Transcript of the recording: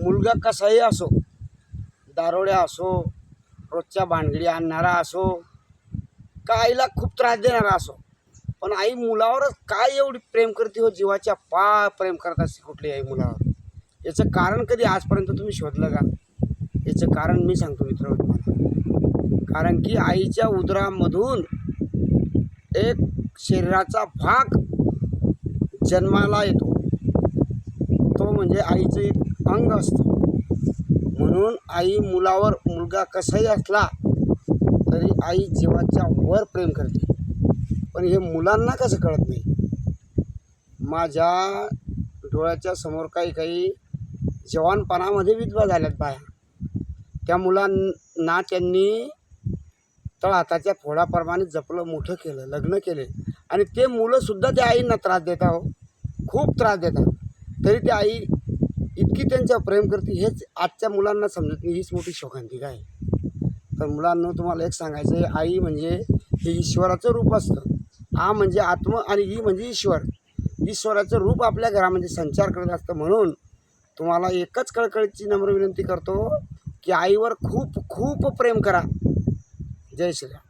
मुलगा कसाही असो, दारोड्या असो, रोजच्या भानगडी आणणारा असो, का आईला खूप त्रास देणारा असो, पण आई मुलावरच काय एवढी प्रेम करते हो, जीवाच्या पार प्रेम करत असते कुठली आई मुलावर. याचं कारण कधी आजपर्यंत तुम्ही शोधलं का? याचं कारण मी सांगतो मित्रांनो तुम्हाला. कारण की आईच्या उदरामधून एक शरीराचा भाग जन्माला येतो, तो म्हणजे आईचं एक अंग असतं. म्हणून आई मुलावर, मुलगा कसाही असला तरी आई जीवाच्या वर प्रेम करते. पण हे मुलांना कसं कळत नाही. माझ्या डोळ्याच्या समोर काही जवानपणामध्ये विधवा झाल्यात बाया. त्या मुलांना त्यांनी तळहाताच्या फोडाप्रमाणे जपलं, मोठं केलं, लग्न केले, आणि ते मुलंसुद्धा त्या आईंना त्रास देतात हो, खूप त्रास देतात. तरी ती आई इतकी त्यांच्यावर प्रेम करते, हेच आजच्या मुलांना समजत नाही. हीच मोठी शोकांतिका आहे. तर मुलांना तुम्हाला एक सांगायचं आहे, आई म्हणजे हे ईश्वराचं रूप असतं. आ म्हणजे आत्म आणि ई म्हणजे ईश्वर. ईश्वराचं रूप आपल्या घरामध्ये संचार करत असतं. म्हणून तुम्हाला एकच कळकळीची नम्र विनंती करतो की आईवर खूप खूप प्रेम करा. जय श्रीराम.